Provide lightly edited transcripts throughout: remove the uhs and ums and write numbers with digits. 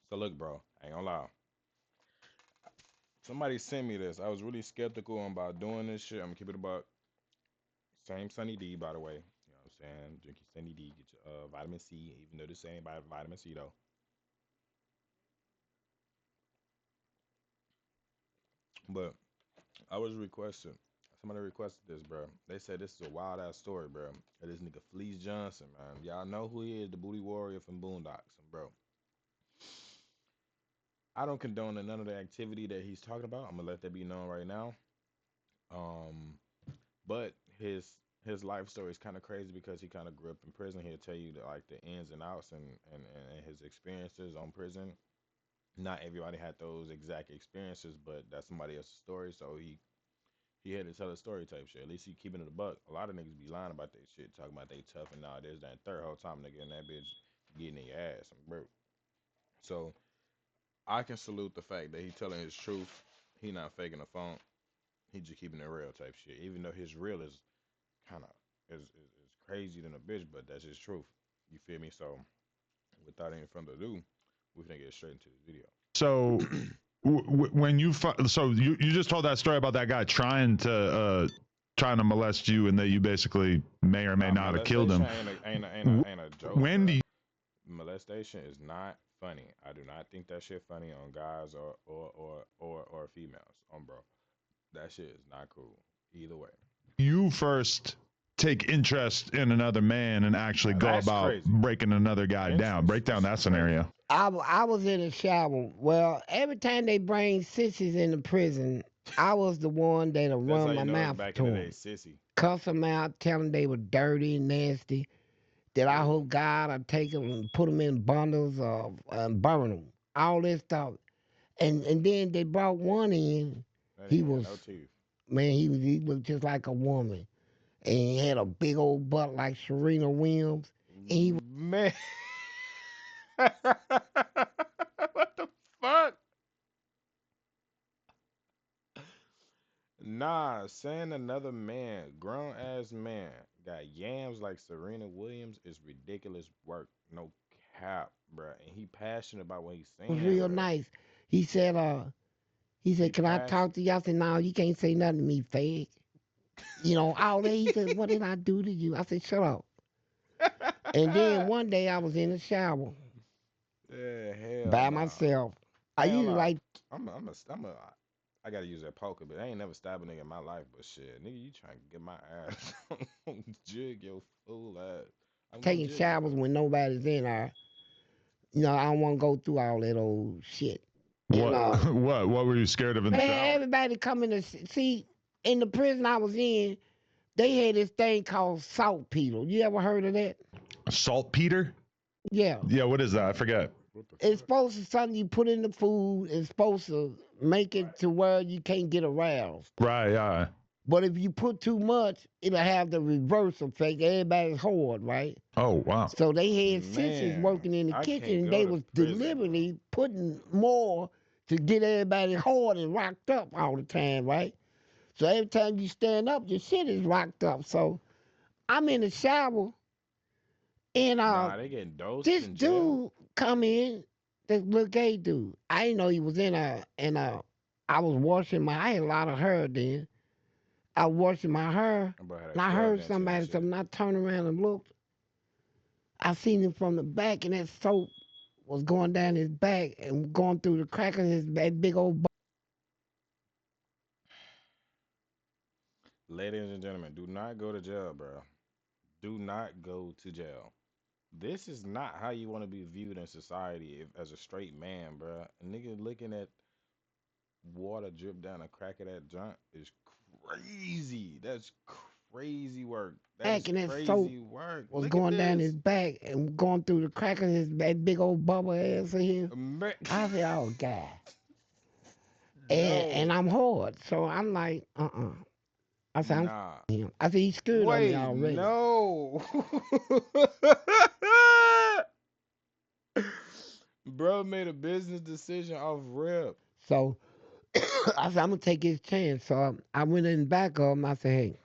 So look, bro, I ain't gonna lie. Somebody sent me this. I was really skeptical about doing this shit. I'm gonna keep it about same Sunny D, by the way. You know what I'm saying? Drink your Sunny D, get your vitamin C, even though this ain't by vitamin C though. But I was requesting. Somebody requested this, bro. They said this is a wild ass story, bro. Of this nigga Fleece Johnson, man. Y'all know who he is, the booty warrior from Boondocks, and bro. I don't condone none of the activity that he's talking about. I'm gonna let that be known right now. Um, but his life story is kind of crazy because he kind of grew up in prison. He'll tell you the, like the ins and outs and his experiences on prison. Not everybody had those exact experiences, but that's somebody else's story. So he had to tell a story type shit. At least he keeping it a buck. A lot of niggas be lying about that shit, talking about they tough and all this, that, and third whole time nigga in that bitch getting in your ass, bro. So I can salute the fact that he telling his truth. He not faking the phone. He just keeping it real type shit. Even though his real is kind of is crazy than a bitch, but that's his truth. You feel me? So without any further ado, we finna get straight into the So video. when so you just told that story about that guy trying to molest you, and that you basically may or may Nah, not have killed molestation him. ain't a joke, When do bro. you, Molestation is not funny. I do not think that shit funny on guys or females. Bro, that shit is not cool. Either way. you first take interest in another man and actually Now go that's about crazy. breaking another guy down? Interest Break down is that crazy. scenario. I was in the shower. Well, every time they bring sissies into prison, I was the one that'll That's how run you my know it's mouth back to in the day, them, sissy. cuss them out, tell them they were dirty and nasty. That I Yeah. hope God I take them and put them in bundles of and burn them. All this stuff. And then they brought one in. That He ain't had was no teeth. man. He looked just like a woman, and he had a big old butt like Serena Williams. And he Man. What the fuck? Nah, saying another man, grown ass man, got yams like Serena Williams is ridiculous work. No cap, bruh. And he passionate about what he's was saying, real bruh. nice. He said, he He said, can I talk passionate. to you? I said, no, you can't say nothing to me, fag. You know, all that. He said, what did I do to you? I said, shut up. And then one day I was in the shower Yeah, hell by nah. myself. I I ain't gonna usually lie. like I gotta use that poker, but I ain't never stabbed a nigga in my life. But shit, nigga, you trying to get my ass? I'm gonna jig your fool ass. I'm gonna taking jig you showers though. when nobody's in there. You know, I don't want to go through all that old shit. You What know, what were you scared of in the man, shower? everybody coming to see. In the prison I was in, they had this thing called saltpeter. You ever heard of that? Saltpeter? Yeah. Yeah, what is that? I forget. What the It's fuck? supposed to something you put in the food. It's supposed to make it to where you can't get aroused. Right, yeah. But if you put too much, it'll have the reverse effect. Everybody's hard, right? Oh wow. So they had sisters Man, working in the I kitchen, can't and go they to was prison, bro. deliberately putting more to get everybody hard and rocked up all the time, right? So every time you stand up, your shit is rocked up. So I'm in the shower, and Nah, they getting dosed this in jail. dude come in, this little gay dude. I didn't know he was in I was washing I had a lot of hair then. I was washing my hair, I'm about to have and a I club heard dancing and somebody shit. something. I turned around and looked. I seen him from the back, and that soap was going down his back and going through the crack of his big old. Ladies and gentlemen, do not go to jail, bro. Do not go to jail. This is not how you want to be viewed in society if, as a straight man, bro. A nigga looking at water drip down the crack of that joint is crazy. That's crazy work. That Back is and that soap crazy work. was Look at going down his this. back and going through the crack of his that big old bubble ass of his. Amer- I said, "Oh God!" And no, I'm hard, so I'm like, I said, I'm nah. him. I said, he's scared of me Wait, already. no. Bro made a business decision off rip. So I said, I'm gonna take his chance. So I went in back of him. I said, hey.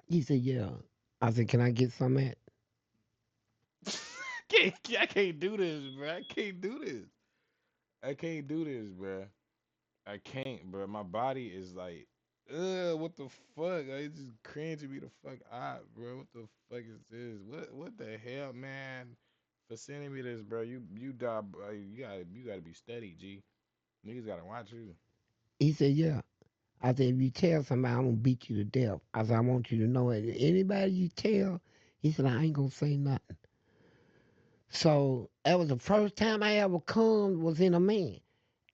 He said, yeah. I said, can I get some of that? I can't do this, bro. I can't do this. I can't do this, bro. I can't, bro. My body is like, what the fuck? Like, it's just cringing me the fuck out, bro. What the fuck is this? What the hell, man? For sending me this, bro. You die, bro. You gotta be steady, G. Niggas gotta watch you. He said, yeah. I said, if you tell somebody, I'm gonna beat you to death. I said, I want you to know it. Anybody you tell, he said, I ain't gonna say nothing. So that was the first time I ever come was in a man.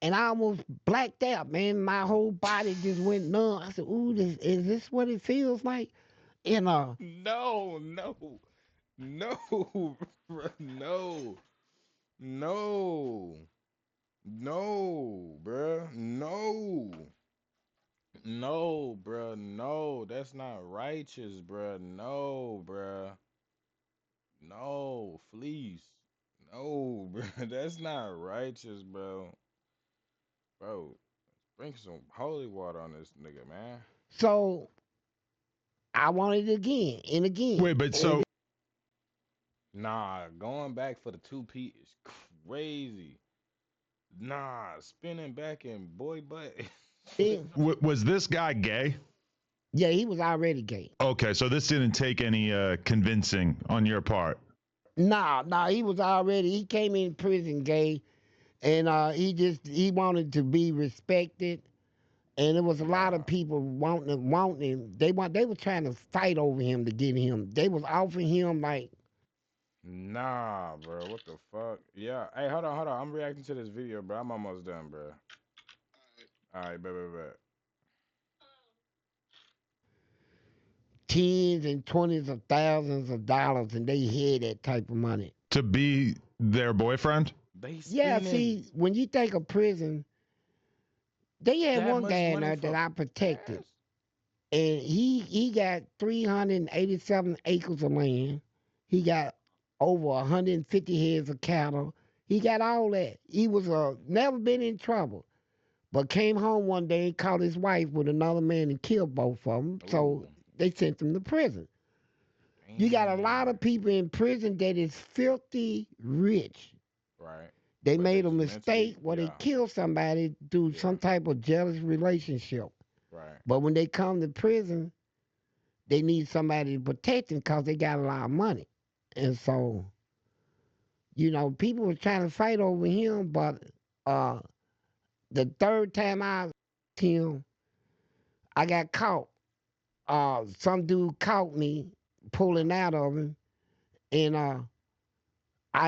And I almost blacked out, man. My whole body just went numb. I said, ooh, is this what it feels like? And No, no, no, bro. No, no, no, bro. No. No, bruh. No, that's not righteous, bruh. No, bruh. No, Fleece. No, bruh. That's not righteous, bro. Bro, bring some holy water on this nigga, man. so I wanted it again and again. Wait, but so Nah, going back for the 2P is crazy. Nah, spinning back in boy butt. Then, was this guy gay? yeah, he was already gay. Okay, so this didn't take any convincing on your part. Nah, he was already. He came in prison gay, and he wanted to be respected. And there was a lot of Nah, people wanting him. They were trying to fight over him to get him. They was offering him like nah, bro. What the fuck? Yeah. Hey, hold on, hold on. I'm reacting to this video, bro. I'm almost done, bro. All right, bet. tens and twenties of thousands of dollars, and they had that type of money. To be their boyfriend? They Yeah, spending see, when you think of prison, they had that one guy much in money there that for I protected, gas? and he got 387 acres of land. He got over 150 heads of cattle. He got all that. He was never been in trouble, but came home one day and caught his wife with another man and killed both of them. So Ooh, they sent him to prison. You got a lot damn. of people in prison that is filthy rich. Right. They But they made a just mentally, mistake where they yeah, killed somebody through yeah, some type of jealous relationship. right. But when they come to prison, they need somebody to protect them because they got a lot of money. And so, people were trying to fight over him, but uh, the third time I him, I got caught. Some dude caught me pulling out of him, and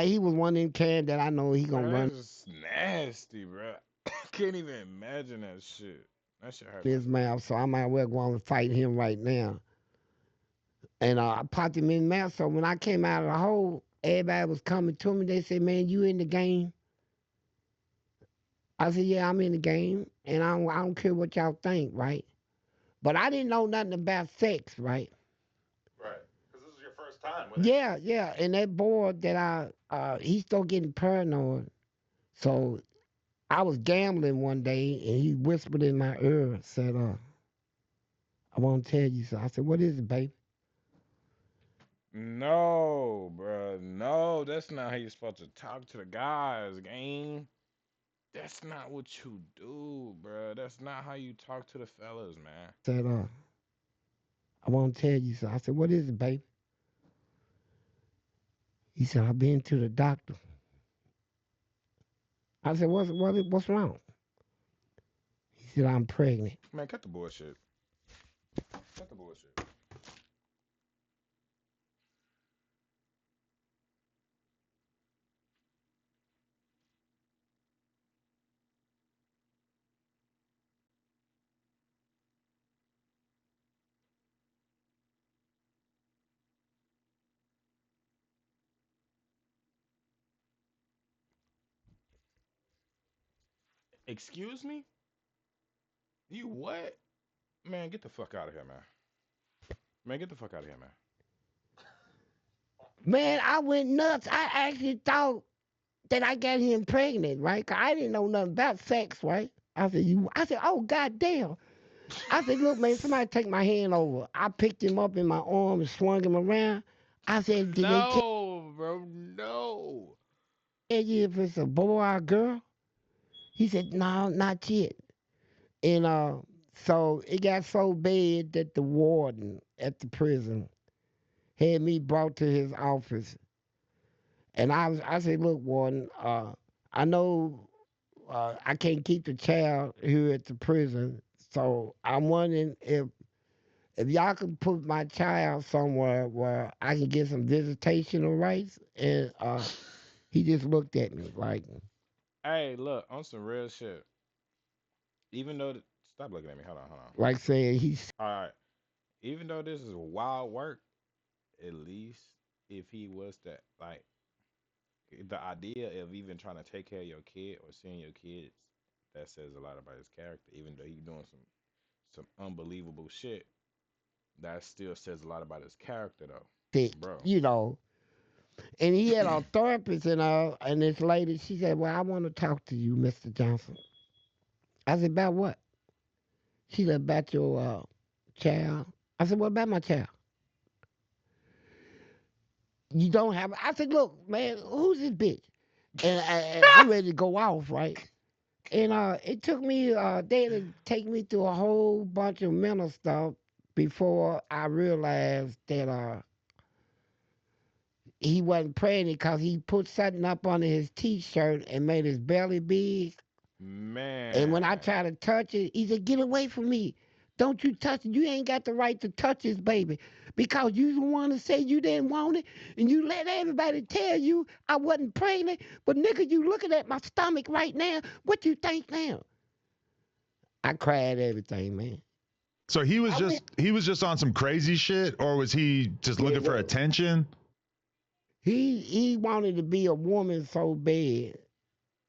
he was one of them cans that I know he gonna Bro, run that's just nasty, bro. I can't even imagine that shit. That shit hurt me. his mouth, so I might well go on and fight him right now. And I popped him in the mouth. So when I came out of the hole, everybody was coming to me. They said, "Man, you in the game?" I said, "Yeah, I'm in the game, and I don't care what y'all think, right?" But I didn't know nothing about sex, right? Right. Because this is your first time with it. Yeah. And that boy that he started getting paranoid. So I was gambling one day, and he whispered in my ear, said, "I want to tell you something." I said, "What is it, baby?" No, bro. No, that's not how you're supposed to talk to the guys, gang. That's not what you do, bro. That's not how you talk to the fellas, man. Said, "I want to tell you something." I said, "What is it, baby?" He said, "I've been to the doctor." I said, what's wrong?" He said, "I'm pregnant." Man, cut the bullshit. Cut the bullshit. Excuse me? You what? Man, get the fuck out of here, man. Man, get the fuck out of here, man. Man, I went nuts. I actually thought that I got him pregnant, right? 'Cause I didn't know nothing about sex, right? I said, "Oh, goddamn." I said, "Look, man, somebody take my hand over." I picked him up in my arm and swung him around. I said, "Did they tell No, bro, no. you if it's a boy or a girl?" He said, no, not yet. And so it got so bad that the warden at the prison had me brought to his office. And I said, look, warden, I know I can't keep the child here at the prison. So I'm wondering if y'all could put my child somewhere where I can get some visitational rights. And he just looked at me like, Hey, look, on some real shit. Even though, stop looking at me. Hold on, hold on. saying he's All right. Even though this is wild work, at least if he was to like the idea of even trying to take care of your kid or seeing your kids, that says a lot about his character. Even though he's doing some unbelievable shit, that still says a lot about his character, though, sick, bro. you know. And he had a therapist and this lady, she said, well, I want to talk to you, Mr. Johnson. I said, about what? She said, about your child. I said, what about my child? You don't have, I said, look, man, who's this bitch? And I'm ready to go off, right? And it took me, they had to take me through a whole bunch of mental stuff before I realized that he wasn't pregnant because he put something up under his t-shirt and made his belly big. And when I Man, tried to touch it, he said, get away from me. Don't you touch it. You ain't got the right to touch this baby because you the one to say you didn't want it. And you let everybody tell you I wasn't pregnant. But nigga, you looking at my stomach right now. What you think now? I cried everything, man. So I went, he was just on some crazy shit, or was he just looking for attention? he wanted to be a woman so bad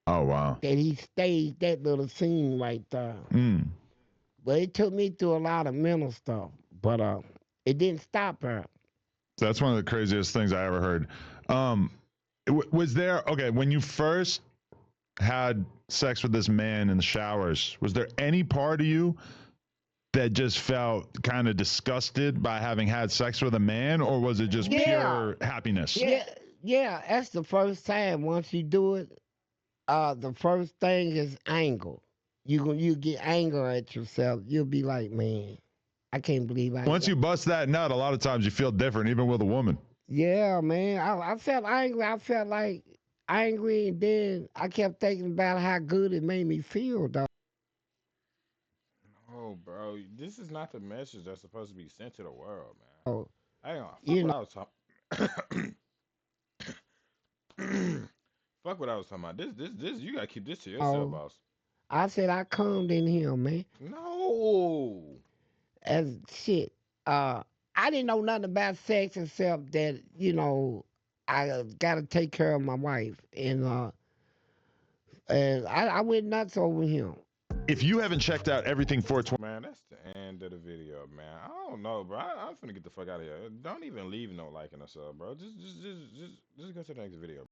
Oh wow. that he staged that little scene right there. Mm. But it took me through a lot of mental stuff. But it didn't stop her. That's one of the craziest things I ever heard. Um, was there okay when you first had sex with this man in the showers? Was there any part of you that just felt kind of disgusted by having had sex with a man, or was it just Yeah, pure happiness? yeah, yeah. That's the first time. Once you do it, the first thing is anger. You get anger at yourself. You'll be like, man, I can't believe I. Once you bust that nut, a lot of times you feel different, even with a woman. Yeah, man. I felt angry. I felt like angry, and then I kept thinking about how good it made me feel, though. oh, bro, this is not the message that's supposed to be sent to the world, man. So, Hang on, fuck you what know, I was talking. Fuck what I was talking about. This. You gotta keep this to yourself, boss. I said I calmed in him, man. No. As shit. I didn't know nothing about sex except that I got to take care of my wife, and I went nuts over him. If you haven't checked out everything 420, Man, that's the end of the video, man. I don't know, bro. I'm finna get the fuck out of here. Don't even leave no like and a sub, bro. Just go to the next video.